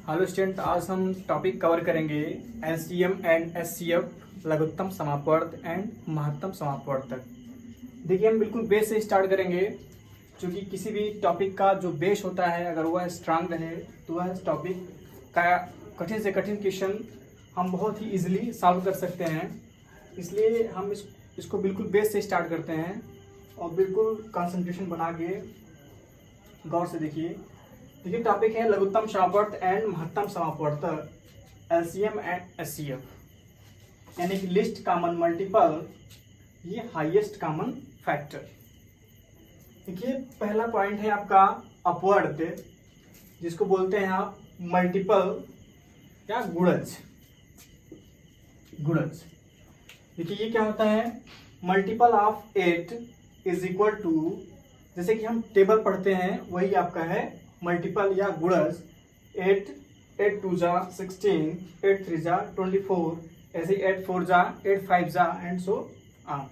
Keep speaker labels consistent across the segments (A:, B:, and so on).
A: Hello student, आज हम topic cover करेंगे एलसीएम एंड एचसीएफ, लघुत्तम समापवर्त एंड महत्तम समापवर्तक। देखिए, हम बिल्कुल बेस से स्टार्ट करेंगे, क्योंकि किसी भी टॉपिक का जो बेस होता है अगर वह स्ट्रांग रहे तो वह टॉपिक का कठिन से कठिन क्वेश्चन हम बहुत ही इजीली सॉल्व कर सकते हैं। इसलिए हम इसको बिल्कुल बेस से स्टार्ट करते हैं और बिल्कुल कंसंट्रेशन बना के गौर से देखिए। देखिए, टॉपिक है लघुत्तम समापवर्त एंड महत्तम समापवर्तक, एलसीएम एंड एचसीएफ, यानी कि लिस्ट कॉमन मल्टीपल, ये हाईएस्ट कॉमन फैक्टर। देखिए, पहला पॉइंट है आपका अपवर्त, जिसको बोलते हैं आप मल्टीपल या गुणज। देखिए, ये क्या होता है, multiple of 8 is equal to, जैसे कि हम टेबल पढ़ते हैं वही आपका है मल्टीपल या गुणज। 8 2 जा 16, 8 3 जा 24, ऐसे 8 4 जा 8 5 जा and so on.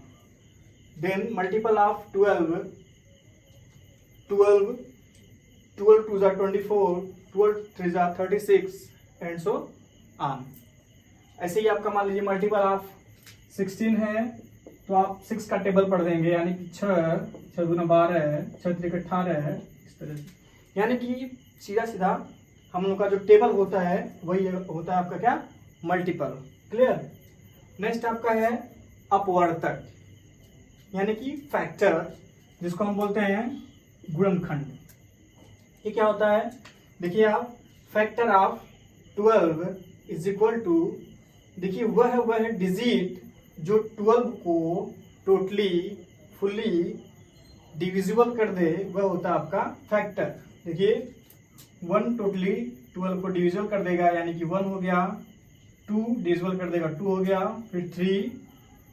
A: Then multiple of 12 2 जा 24, 12 3 जा 36 एंड सो ऑन। ऐसे ही आपका मान लीजिए मल्टीपल ऑफ 16 है तो आप 6 का टेबल पढ़ देंगे, यानी कि 6 गुना 12, 6 3 18, इस तरह से। यानी कि सीधा सीधा हम लोग का जो टेबल होता है वही होता है आपका क्या, मल्टीपल। क्लियर। नेक्स्ट आपका है अपवर्तक, यानी कि फैक्टर, जिसको हम बोलते हैं गुणनखंड। ये क्या होता है, देखिए आप, factor of 12 is equal to, देखिए वह डिजिट जो 12 को टोटली फुल्ली डिविजिबल कर दे वह होता है आपका फैक्टर। देखिए 1 टोटली 12 को डिविजिबल कर देगा, यानी कि 1 हो गया, 2 डिविजिबल कर देगा 2 हो गया, फिर 3,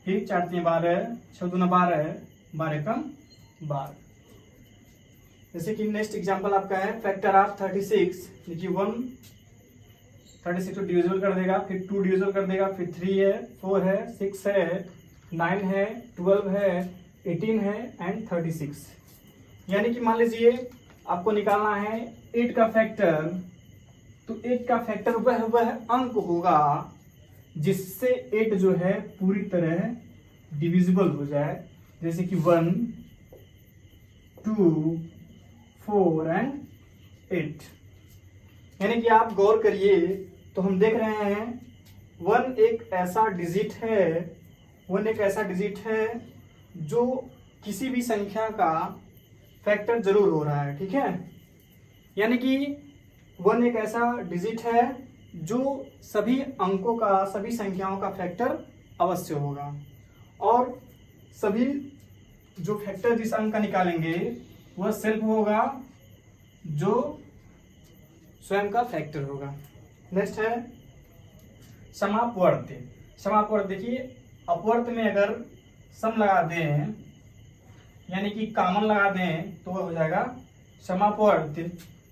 A: फिर 4 3 12, 6 दूना 12, 12 कम 12। जैसे कि नेक्स्ट एग्जांपल आपका है फैक्टर ऑफ 36। देखिए 1 36 को डिविजिबल कर देगा, फिर 2 डिविजिबल कर देगा, फिर 3 है, 4 है, 6 है, 9 है, 12 है, 18 है एंड 36। यानी कि मान लीजिए आपको निकालना है 8 का फैक्टर, तो 8 का फैक्टर वह अंक होगा जिससे 8 जो है पूरी तरह डिविजिबल हो जाए, जैसे कि 1 2 4 एंड 8। यानी कि आप गौर करिए तो हम देख रहे हैं 1 एक ऐसा डिजिट है जो किसी भी संख्या का फैक्टर जरूर हो रहा है। ठीक है, यानी कि 1 एक ऐसा डिजिट है जो सभी अंकों का, सभी संख्याओं का फैक्टर अवश्य होगा, और सभी जो फैक्टर जिस अंक का निकालेंगे वह सेल्फ होगा जो स्वयं का फैक्टर होगा। नेक्स्ट है समापवर्त। देखिए, अपवर्त में अगर सम लगा दें, यानी कि कॉमन लगा दें, तो वह हो जाएगा समापवर्त,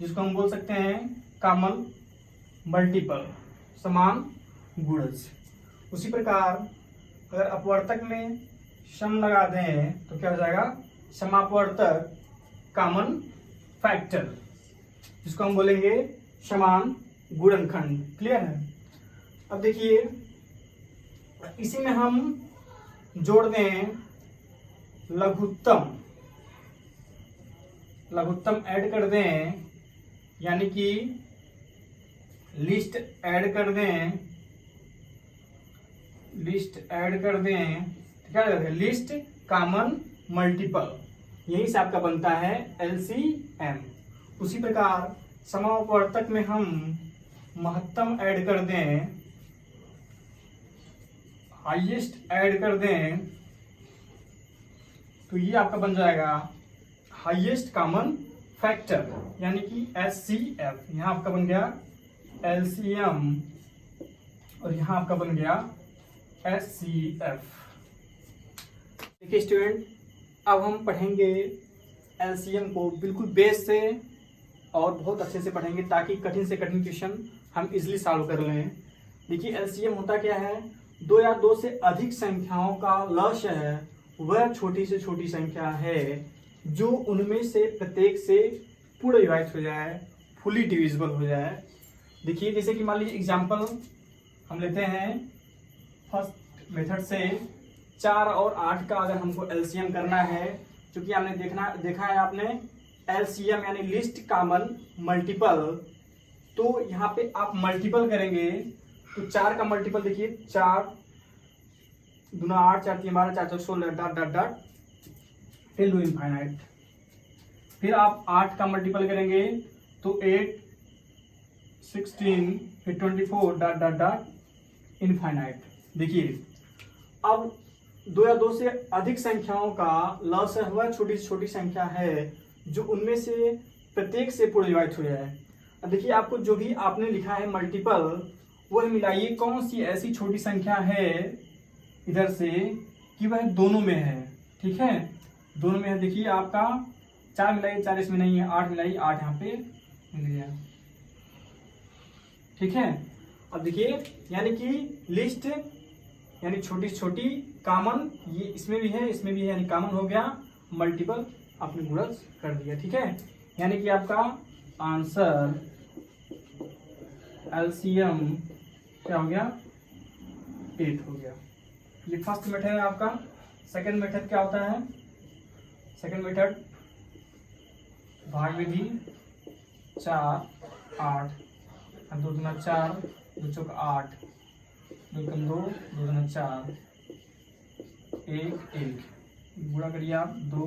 A: जिसको हम बोल सकते हैं कॉमन मल्टीपल, समान गुणज। उसी प्रकार अगर अपवर्तक में सम लगा दें तो क्या हो जाएगा, समापवर्तक कॉमन फैक्टर, जिसको हम बोलेंगे समान गुणनखंड। क्लियर है। अब देखिए, इसी में हम जोड़ दें लघुत्तम ऐड कर दें, यानी कि लिस्ट ऐड कर दें, क्या है, लिस्ट कॉमन मल्टीपल, यही से आपका बनता है एलसीएम। उसी प्रकार समापवर्तक में हम महत्तम ऐड कर दें, हाईएस्ट ऐड कर दें, तो ये आपका बन जाएगा हाईएस्ट कॉमन फैक्टर, यानी कि एचसीएफ। यहाँ आपका बन गया एलसीएम और यहाँ आपका बन गया एचसीएफ। देखिए स्टूडेंट, अब हम पढ़ेंगे एलसीएम को बिल्कुल बेस से और बहुत अच्छे से पढ़ेंगे, ताकि कठिन से कठिन क्वेश्चन हम इजीली सॉल्व कर लें। देखिए, एलसीएम होता क्या है, 2 या 2 से अधिक संख्याओं का लक्ष्य है वह छोटी से छोटी संख्या है जो उनमें से प्रत्येक से पूर्ण विभाजित हो जाए, फुली डिविजिबल हो जाए। देखिए जैसे कि मान लीजिए एग्जाम्पल हम लेते हैं फर्स्ट मेथड से 4 और 8 का अगर हमको एलसीएम करना है, क्योंकि हमने देखा है आपने एलसीएम यानी लिस्ट कॉमन मल्टीपल, तो यहाँ पे आप मल्टीपल करेंगे तो 4 का मल्टीपल देखिए 4 दूना 8, 4 3 12, 4 4 16 dot dot dot till two infinite. फिर आप 8 का मल्टीपल करेंगे तो 8 16 फिर 24 डॉट डॉट डॉट इनफाइनाइट। देखिए अब 2 या 2 से अधिक संख्याओं का लॉग वह छोटी से छोटी संख्या है जो उनमें से प्रत्येक से पूर्ण विभाजित हो जाए। अब देखिए आपको जो भी आपने लिखा है मल्टीपल, वह मिलाइए कौन सी ऐसी छोटी संख्या है इधर से कि वह दोनों में है। ठीक है, दोनों में है। देखिए आपका 4 मिलाइए, 4 इसमें नहीं है, 8 मिलाइए, 8 यहाँ पे मिल गया। ठीक है, अब देखिए यानी कि लिस्ट यानी छोटी छोटी कॉमन, ये इसमें भी है इसमें भी है, यानी कॉमन हो गया, मल्टीपल आपने गुणज कर दिया। ठीक है, यानी कि आपका आंसर एलसीएम क्या हो गया, 8 हो गया। ये फर्स्ट मेथड है आपका। सेकंड मेथड क्या होता है, सेकंड मेथड भाग विधि 4 8 2 दूना 4 2 चौक 8 2 कम 2 2 दूना 4 1 1 गुणा करिए आप 2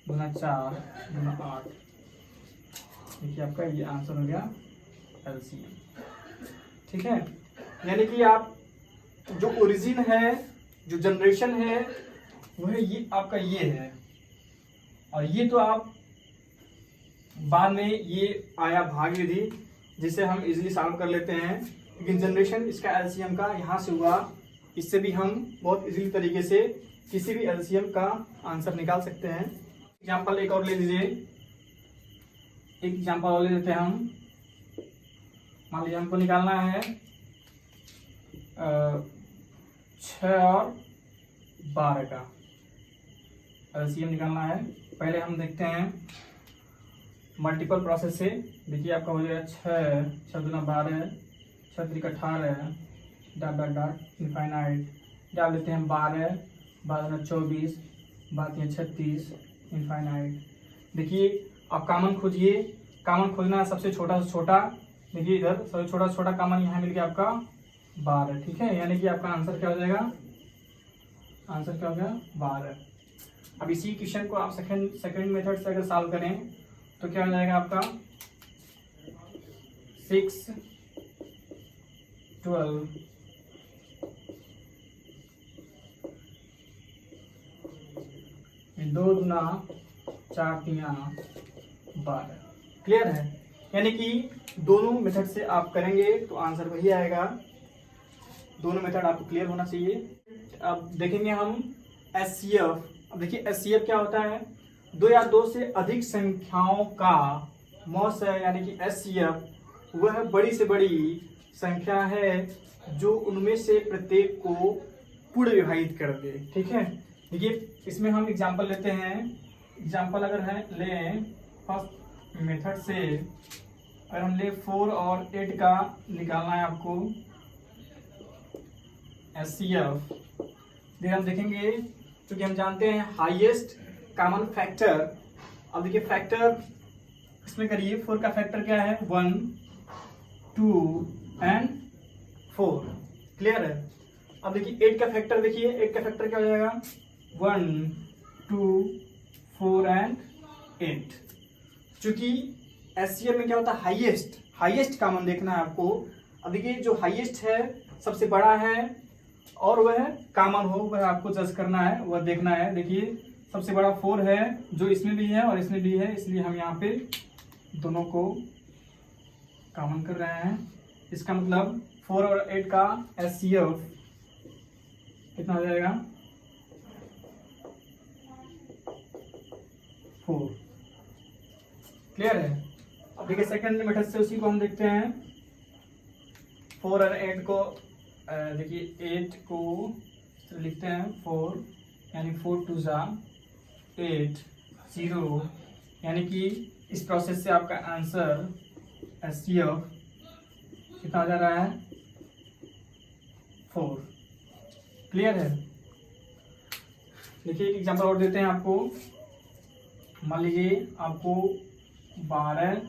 A: दूना 4 दूना 8। देखिए आपका ये आंसर हो गया एलसीएम। ठीक है, यानी कि आप जो ओरिजिन है, जो जनरेशन है, वह ये आपका ये है, और ये तो आप बाद में ये आया भाग विधि जिसे हम इजीली सॉल्व कर लेते हैं, लेकिन जनरेशन इसका एलसीएम का यहाँ से हुआ। इससे भी हम बहुत इजीली तरीके से किसी भी एलसीएम का आंसर निकाल सकते हैं। एग्जाम्पल एक और ले लीजिए, एक एग्जाम्पल और ले लेते हैं हम। मान लीजिए हमको निकालना है 6 और 12 का एलसीएम निकालना है। पहले हम देखते हैं मल्टीपल प्रोसेस से। देखिए आपका हो जाएगा 6 6 दूना 12 6 3 18 डॉट डॉट डॉट इनफाइनाइट। डाल देते हैं 12 12 24 12 36 इनफाइनाइट। देखिए आप कॉमन खोजिए, कॉमन खोजना है सबसे छोटा से छोटा। देखिए इधर सबसे छोटा से छोटा कॉमन यहाँ मिल गया आपका 12। ठीक है, यानी कि आपका आंसर क्या हो जाएगा, आंसर क्या हो गया 12। अब इसी क्वेश्चन को आप सेकंड मेथड से अगर सॉल्व करें तो क्या हो जाएगा आपका 6 12 2 दूना 4 3 12। क्लियर है, यानी कि दोनों मेथड से आप करेंगे तो आंसर वही आएगा। दोनों मेथड आपको क्लियर होना चाहिए। अब देखेंगे हम एचसीएफ। अब देखिए एचसीएफ क्या होता है, 2 या 2 से अधिक संख्याओं का मॉस है, यानी कि एचसीएफ वह बड़ी से बड़ी संख्या है जो उनमें से प्रत्येक को पूर्ण विभाजित कर दे। ठीक है, देखिए इसमें हम एग्जांपल लेते हैं। एग्जांपल अगर है लें फर्स्ट मेथड से, अगर हम ले 4 और 8 का निकालना है आपको एचसीएफ, फिर हम देखेंगे क्योंकि हम जानते हैं हाईएस्ट कॉमन फैक्टर। अब देखिए फैक्टर इसमें करिए, 4 का फैक्टर क्या है 1 2 एंड 4। क्लियर है। अब देखिए 8 का फैक्टर, देखिए 8 का फैक्टर क्या हो जाएगा 1 2 4 एंड 8। चूंकि एचसीएफ में क्या होता है हाईएस्ट कॉमन देखना है आपको। अब देखिए जो हाईएस्ट है सबसे बड़ा है और वह कॉमन हो, वह आपको जज करना है, वह देखना है। देखिए सबसे बड़ा 4 है जो इसमें भी है और इसमें भी है, इसलिए हम यहाँ पे दोनों को कॉमन कर रहे हैं। इसका मतलब 4 और 8 का एचसीएफ कितना हो जाएगा 4। क्लियर है। अब देखिए सेकंड मेथड से उसी को हम देखते हैं। 4 और 8 को देखिए 8 को लिखते हैं 4, यानी 4 2 8 0, यानी कि इस प्रोसेस से आपका आंसर एचसीएफ कितना आ जा रहा है 4। क्लियर है। देखिए एक एग्जांपल और देते हैं आपको। मान लीजिए आपको 12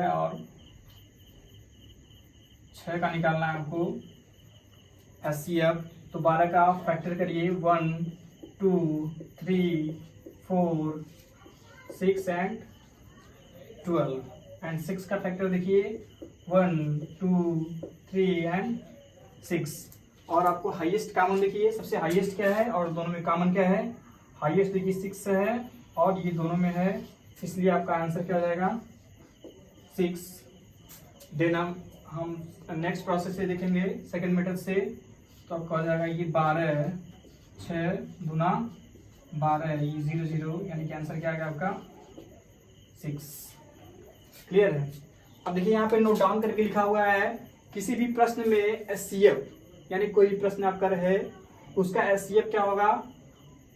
A: और 6 का निकालना है आपको HCF। तो 12 का फैक्टर करिए 1 2 3 4 6 एंड 12 एंड 6 का फैक्टर देखिए 1 2 3 एंड 6। और आपको हाईएस्ट कॉमन देखिए, सबसे हाईएस्ट क्या है और दोनों में कॉमन क्या है। हाईएस्ट देखिए 6 है और ये दोनों में है, इसलिए आपका आंसर क्या हो जाएगा 6। देन हम नेक्स्ट प्रोसेस से देखेंगे सेकंड मेथड से। तो आपका हो जाएगा ये 12 6 गुना 12 ये 0 0 यानी कि आंसर क्या आएगा आपका 6। क्लियर है। अब देखिए यहाँ पे नोट डाउन करके लिखा हुआ है किसी भी प्रश्न में HCF यानी कोई भी प्रश्न आप कर रहे हैं उसका HCF क्या होगा,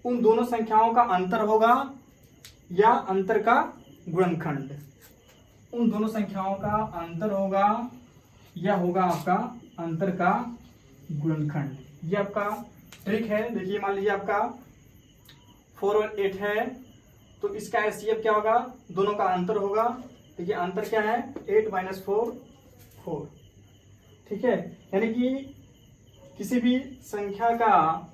A: उन दोनों संख्याओं का अंतर होगा या अंतर का गुणनखंड। उन दोनों संख्याओं का अंतर होगा या होगा आपका अंतर का गुणनखंड। ये आपका ट्रिक है। देखिए मान लीजिए आपका 4 और 8 है तो इसका HCF क्या होगा, दोनों का अंतर होगा। देखिए अंतर क्या है 8 - 4 4। ठीक है, यानी कि किसी भी संख्या का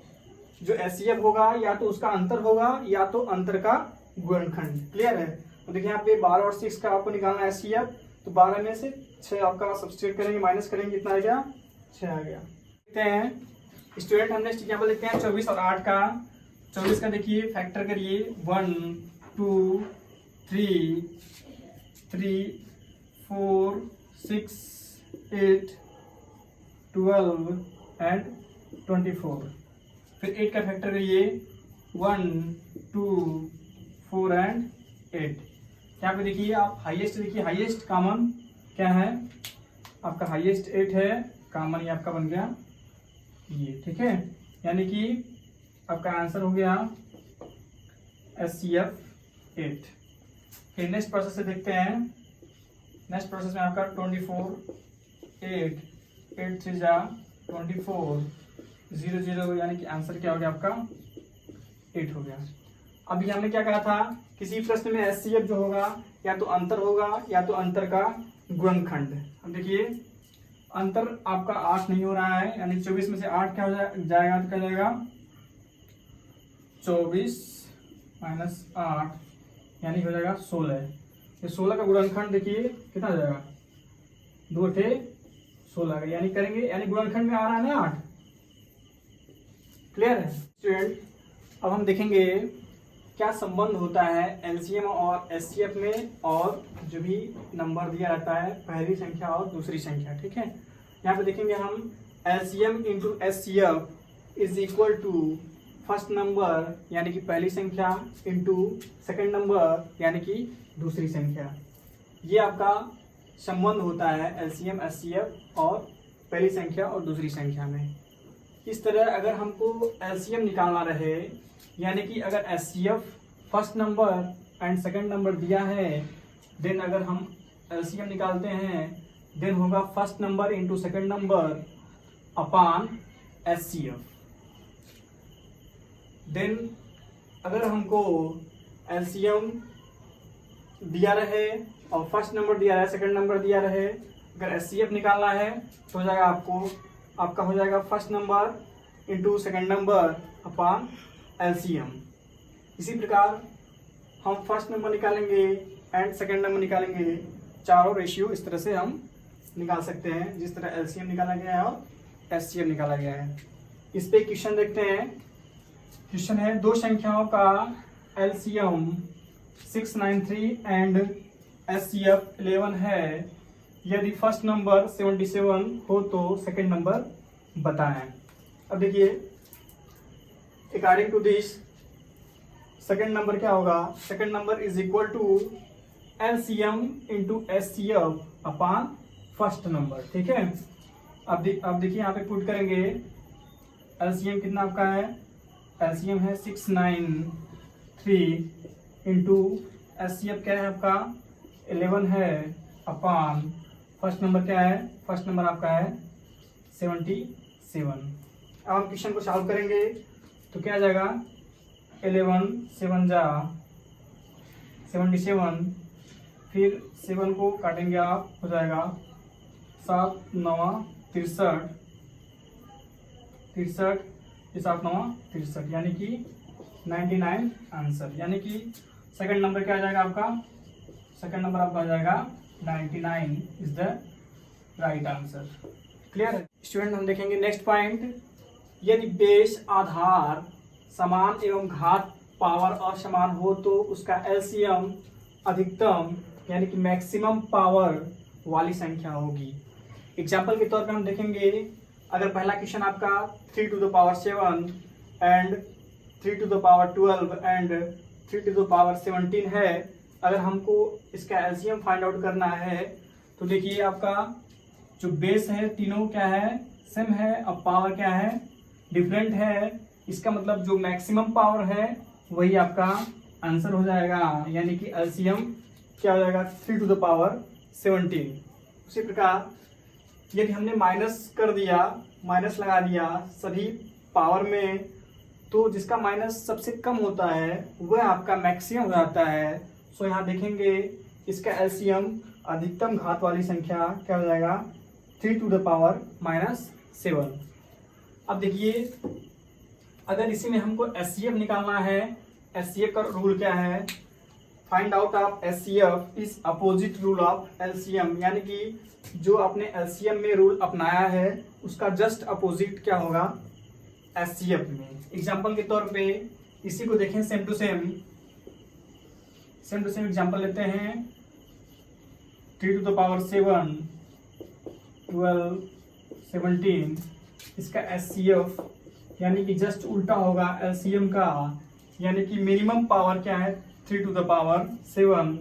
A: जो HCF होगा या तो उसका अंतर होगा या तो अंतर का गुणनखंड। क्लियर है। तो देखिए यहाँ पे 12 और 6 का आपको निकालना है HCF। तो 12 में से 6 आपका सब्सटीट्यूट करेंगे, माइनस करेंगे, कितना आ गया 6 आ गया। देखते हैं स्टूडेंट, हमने एग्जाम्पल देखते हैं 24 और 8 का। 24 का देखिए फैक्टर करिए 1 2 3 3 4 6 8 12 एंड 24। फिर 8 का फैक्टर करिए 1 2 4 एंड 8। यहाँ पे देखिए आप हाईएस्ट देखिए, हाईएस्ट कॉमन क्या है आपका, हाईएस्ट 8 है, कॉमन ये आपका बन गया ये। ठीक है, यानी कि आपका आंसर हो गया HCF 8। फिर नेक्स्ट प्रोसेस से देखते हैं। नेक्स्ट प्रोसेस में आपका 24 8 8 3 जा 24 0 0 यानी कि आंसर क्या हो गया आपका 8 हो गया। अभी हमने क्या कहा था, किसी प्रश्न में HCF जो होगा या तो अंतर होगा या तो अंतर का गुणनखंड। अब देखिए अंतर आपका 8 नहीं हो रहा है, यानी 24 में से 8 क्या हो जाएगा तो क्या जाएगा 24 - 8 यानी हो जाएगा 16। ये 16 का गुणनखंड देखिए कितना हो जाएगा 2 × 16 यानी करेंगे, यानी गुणनखंड में आ रहा है ना 8। क्लियर है स्टूडेंट। अब हम देखेंगे क्या संबंध होता है LCM और HCF में और जो भी नंबर दिया रहता है पहली संख्या और दूसरी संख्या। ठीक है, यहाँ पे देखेंगे हम LCM × HCF is equal to first number यानी कि पहली संख्या इंटू सेकेंड नंबर यानी कि दूसरी संख्या। ये आपका संबंध होता है LCM HCF और पहली संख्या और दूसरी संख्या में। इस तरह अगर हमको LCM निकालना रहे, यानी कि अगर HCF first number and second number दिया है, देन अगर हम LCM निकालते हैं देन होगा first number into second number upon HCF। देन अगर हमको LCM दिया रहे और फर्स्ट नंबर दिया रहे सेकंड नंबर दिया रहे, अगर HCF निकालना है तो हो जाएगा आपका हो जाएगा first number into second number upon LCM। इसी प्रकार हम फर्स्ट नंबर निकालेंगे एंड सेकंड नंबर निकालेंगे, चारों रेशियो इस तरह से हम निकाल सकते हैं जिस तरह LCM निकाला गया है और HCF निकाला गया है। इस पे क्वेश्चन देखते हैं। क्वेश्चन है दो संख्याओं का LCM 693 एंड HCF 11 है, यदि फर्स्ट नंबर 77 हो तो सेकंड नंबर बताएं। अब देखिए according to this second number क्या होगा, second number is equal to LCM into HCF upon first number. ठीक है, अब देखिए यहाँ पे पुट करेंगे LCM कितना आपका है, LCM है 693 इंटू HCF क्या है आपका 11 है अपॉन फर्स्ट नंबर क्या है, फर्स्ट नंबर आपका है 77। अब हम क्वेश्चन को सॉल्व करेंगे तो क्या आ जाएगा, 11 7 जा 77, फिर 7 को काटेंगे आप, हो जाएगा 7 9 63, 63 7 9 63, यानी कि 99 आंसर। यानी कि सेकंड नंबर क्या आ जाएगा आपका, सेकंड नंबर आपका आ जाएगा 99 is the right answer. Clear है स्टूडेंट। हम देखेंगे नेक्स्ट पॉइंट, यदि बेस आधार समान एवं घात पावर असमान हो तो उसका एलसीएम अधिकतम यानी कि मैक्सिमम पावर वाली संख्या होगी। एग्जाम्पल के तौर पे हम देखेंगे, अगर पहला क्वेश्चन आपका 3 to the power 7 and 3 to the power 12 and 3 to the power 17 है, अगर हमको इसका एलसीएम फाइंड आउट करना है तो देखिए आपका जो बेस है तीनों क्या है, सेम है, अब पावर क्या है, डिफरेंट है। इसका मतलब जो मैक्सिमम पावर है वही आपका आंसर हो जाएगा, यानी कि एलसीएम क्या हो जाएगा 3 to the power 17। उसी प्रकार यदि हमने माइनस कर दिया, माइनस लगा दिया सभी पावर में, तो जिसका माइनस सबसे कम होता है वह आपका मैक्सिमम हो जाता है। सो यहाँ देखेंगे इसका एलसीएम अधिकतम घात वाली संख्या क्या हो जाएगा 3 to the power -7। अब देखिए अगर इसी में हमको एचसीएफ निकालना है, एचसीएफ का रूल क्या है, find out of HCF is opposite rule of LCM, यानी कि जो आपने एलसीएम में रूल अपनाया है उसका जस्ट अपोजिट क्या होगा एचसीएफ में। एग्जांपल के तौर पे इसी को देखें, सेम टू सेम एग्जांपल लेते हैं, 3 to the power 7 12 17, इसका एचसीएफ यानी कि जस्ट उल्टा होगा एलसीएम का, यानी कि मिनिमम पावर क्या है 3 to the power 7,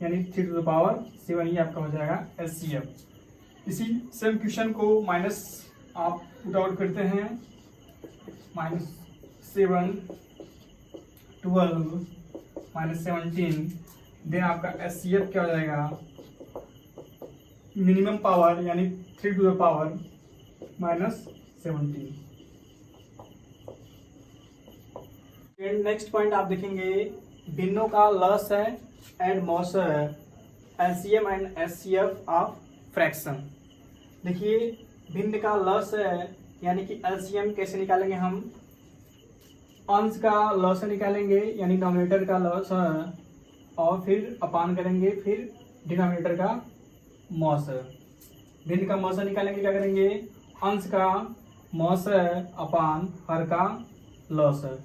A: यानी 3 to the power 7 ही आपका हो जाएगा एचसीएफ। इसी सेम क्वेश्चन को माइनस आप पुट आउट करते हैं, -7 12 -17, देन आपका एचसीएफ क्या हो जाएगा मिनिमम पावर यानी 3 to the power -17। Next point आप देखेंगे, भिन्नों का लस है एंड मॉस है, LCM and HCF of fraction. देखिए भिन्न का लस है यानी कि एलसीएम कैसे निकालेंगे हम, अंश का लस निकालेंगे यानी डिनोमिनेटर का लस है, और फिर अपान करेंगे, फिर डिनोमिनेटर का मॉस है। भिन्न का मॉस निकालेंगे, क्या करेंगे, अंश का मॉस है अपान हर का लॉस है।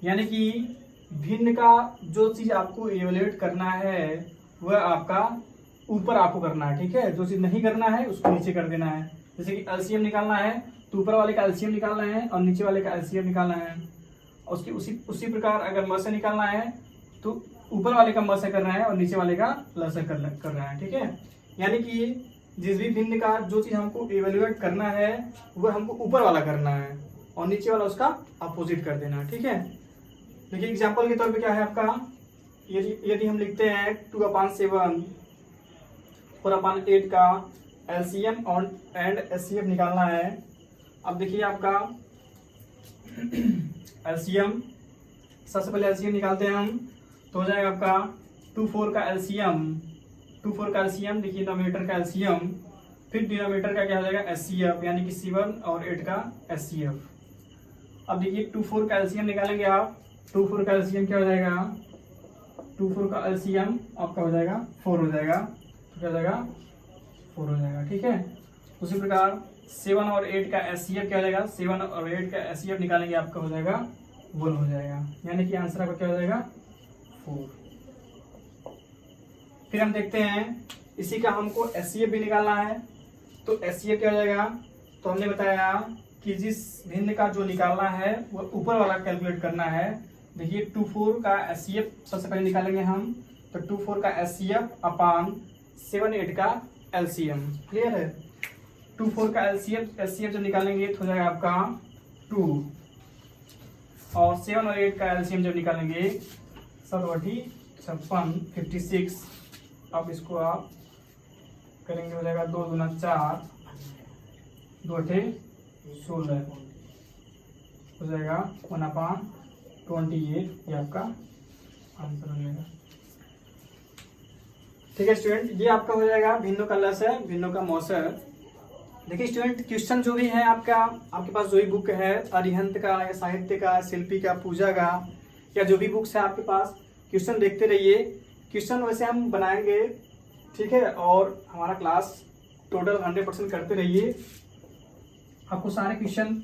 A: यानी कि भिन्न का जो चीज आपको इवेल्युएट करना है वह आपका ऊपर आपको करना है, ठीक है। जो चीज नहीं करना है उसको नीचे कर देना है। जैसे कि एलसीएम निकालना है तो ऊपर वाले का एलसीएम निकालना है और नीचे वाले का एलसीएम निकालना है। उसकी उसी प्रकार अगर मसे निकालना है तो ऊपर वाले का मसे करना है और नीचे वाले का लसे करना है, ठीक है। यानी कि जिस भी भिन्न का जो चीज हमको इवेल्युएट करना है वह हमको ऊपर वाला करना है और नीचे वाला उसका अपोजिट कर देना है, ठीक है। देखिए एग्जांपल के तौर पे क्या है आपका, यदि हम लिखते हैं 2/7 4/8 का एलसीएम और एंड एचसीएफ निकालना है। अब देखिए आपका एलसीएम, सबसे पहले एलसीएम निकालते हैं हम, तो हो जाएगा आपका 24 का एलसीएम, 24 का एलसीएम, देखिए डिनोमिनेटर का एलसीएम, फिर डिनोमिनेटर का क्या हो जाएगा एचसीएफ, यानी कि 7 और 8 का एचसीएफ। अब देखिए 24 का एलसीएम निकालेंगे आप, 24 का एलसीएम क्या हो जाएगा, 24 का एलसीएम आपका हो जाएगा 4 हो जाएगा, तो क्या हो जाएगा 4 हो जाएगा, ठीक है। उसी प्रकार 7 और 8 का एचसीएफ क्या हो जाएगा, 7 और 8 का एचसीएफ निकालेंगे आपका हो जाएगा 1 हो जाएगा, यानी कि आंसर आपका क्या हो जाएगा 4। फिर हम देखते हैं इसी का हमको एचसीएफ भी निकालना है, तो एचसीएफ क्या हो जाएगा, तो हमने बताया कि जिस भिन्न का जो निकालना है वो ऊपर वाला कैलकुलेट करना है। देखिए 24 का एचसीएफ सबसे पहले निकालेंगे हम, तो 24 का एचसीएफ अपान 7 8 का एलसीएम, क्लियर है। 24 का एचसीएफ जब निकालेंगे तो हो जाएगा आपका 2, और 7 और 8 का एलसीएम जब निकालेंगे 7 56 56। अब इसको आप करेंगे हो जाएगा 2 दूना 4, 2 अठे 16 हो जाएगा 1/28। ये आपका आंसर बनेगा। ठीक है स्टूडेंट, ये आपका हो जाएगा भिन्नों का लस है, भिन्नों का मौसर। देखिए स्टूडेंट, क्वेश्चन जो भी है आपके पास जो भी बुक है अरिहंत का या साहित्य का, शिल्पी का, पूजा का, या जो भी बुक्स है आपके पास, क्वेश्चन देखते रहिए। क्वेश्चन वैसे हम बनाएंगे, ठीक है, और हमारा क्लास टोटल 100% करते रहिए। आपको सारे क्वेश्चन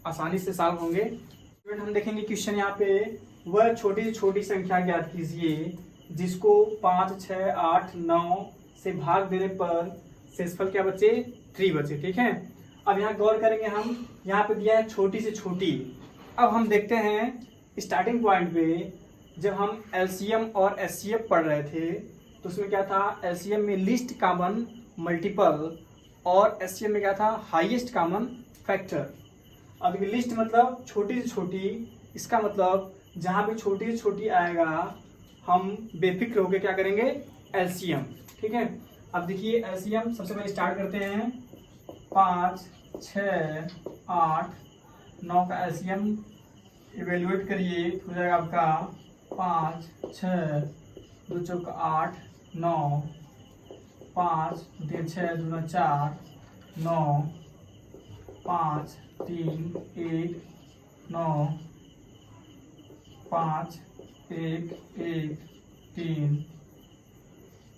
A: आसानी से सॉल्व होंगे। स्टूडेंट, हम देखेंगे क्वेश्चन यहाँ पे, वह छोटी से छोटी संख्या ज्ञात कीजिए जिसको 5, 6, 8, 9 से भाग देने पर शेषफल क्या बचे, 3 बचे। ठीक है, अब यहाँ गौर करेंगे हम, यहाँ पे दिया है छोटी से छोटी। अब हम देखते हैं स्टार्टिंग पॉइंट पे, जब हम एलसीएम और एचसीएफ पढ़ रहे थे तो उसमें क्या था, एलसीएम में लीस्ट कॉमन मल्टीपल और एचसीएफ में क्या था, हाईएस्ट कॉमन फैक्टर। अब ये लिस्ट मतलब छोटी से छोटी, इसका मतलब जहाँ भी छोटी से छोटी आएगा हम बेफिक्र होकर क्या करेंगे, एलसीएम। ठीक है, अब देखिए एलसीएम सबसे पहले स्टार्ट करते हैं। 5, 6, 8, 9 का एलसीएम इवेल्युएट करिए, हो जाएगा आपका 5, 6, 2 चौका 8, 9, 5, 2 6, 2 4, 9, 5, 3, 1, 9, 5, 1, 1, 3,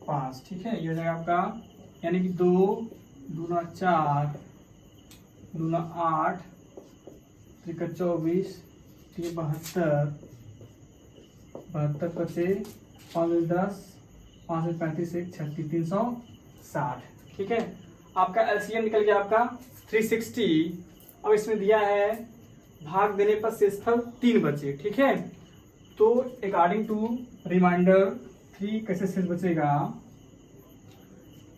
A: 5। ठीक है, ये हो जाएगा आपका, यानी कि 2 दूना 4, दूना 8, 3 24, 3 72, 72 बचे, 5 10, 5 35, 1 36, 360। ठीक है, आपका एलसीएम निकल गया आपका 360। अब इसमें दिया है भाग देने पर शेषफल 3 बचे। ठीक है, तो अकॉर्डिंग टू रिमाइंडर 3 कैसे शेष बचेगा,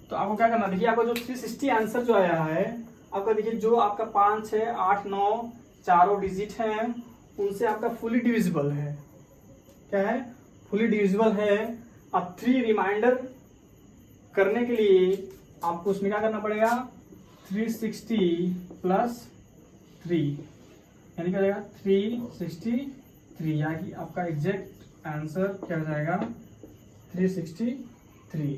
A: तो आपको क्या करना, देखिए आपको जो 360 आंसर जो आया है आपका, देखिए जो आपका 5, 6, 8, 9 चारों डिजिट हैं उनसे आपका फुली डिविजिबल है। क्या है, फुली डिविजिबल है। अब 3 रिमाइंडर करने के लिए आपको उसमें क्या करना पड़ेगा, 360 प्लस 3, यानी क्या हो जाएगा 363, यानी आपका एग्जैक्ट आंसर क्या हो जाएगा 363।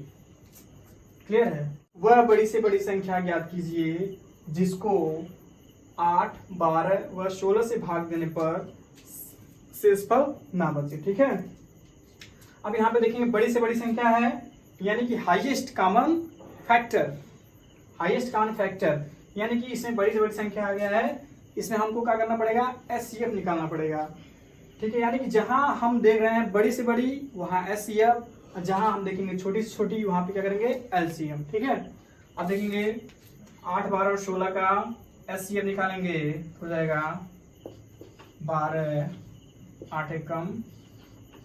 A: क्लियर है। वह बड़ी से बड़ी संख्या ज्ञात कीजिए जिसको 8, 12 व 16 से भाग देने पर शेषफल ना बचे। ठीक है, अब यहाँ पे देखेंगे बड़ी से बड़ी संख्या है, यानी कि highest common factor. Highest common factor यानी कि इसमें बड़ी से बड़ी संख्या आ गया है, इसमें हमको क्या करना पड़ेगा, एचसीएफ निकालना पड़ेगा। ठीक है, यानी कि जहां हम देख रहे हैं बड़ी से बड़ी वहां एचसीएफ, जहां हम देखेंगे छोटी से छोटी वहां पे क्या करेंगे, एलसीएम। ठीक है, अब देखेंगे 8, 12 और 16 का एचसीएफ निकालेंगे, हो जाएगा 12, 8 एकम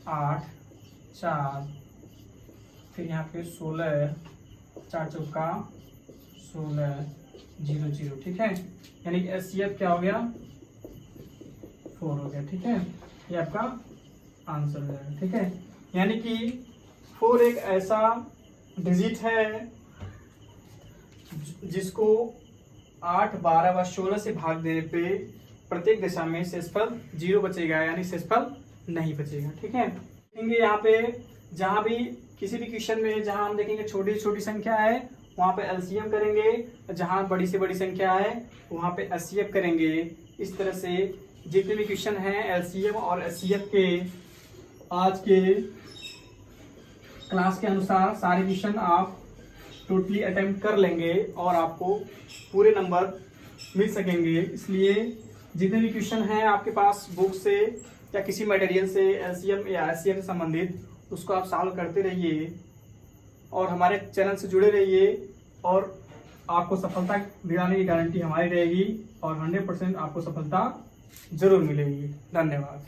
A: 8, 4, फिर यहाँ पे 16, 4 चौका 16, 0 0। ठीक है, यानी कि एचसीएफ क्या हो गया, 4 हो गया। ठीक है, ये आपका आंसर हो जाएगा। ठीक है, यानी कि 4 एक ऐसा डिजिट है जिसको 8, 12 व 16 से भाग देने पे प्रत्येक दिशा में शेषफल 0 बचेगा, यानी शेषफल नहीं बचेगा। ठीक है, देखेंगे यहाँ पे जहां भी किसी भी क्वेश्चन में जहां हम देखेंगे छोटी छोटी संख्या है वहां पे एलसीएम करेंगे, जहां बड़ी से बड़ी संख्या है वहां पे एचसीएफ करेंगे। इस तरह से जितने भी क्वेश्चन हैं एलसीएम और एचसीएफ के आज के क्लास के अनुसार सारे क्वेश्चन आप टोटली अटेम्प्ट कर लेंगे और आपको पूरे नंबर मिल सकेंगे। इसलिए जितने भी क्वेश्चन हैं आपके पास बुक से या किसी मटेरियल से एलसीएम या एचसीएफ से संबंधित, उसको आप सॉल्व करते रहिए और हमारे चैनल से जुड़े रहिए और आपको सफलता दिलाने की गारंटी हमारी रहेगी और 100% आपको सफलता जरूर मिलेगी। धन्यवाद।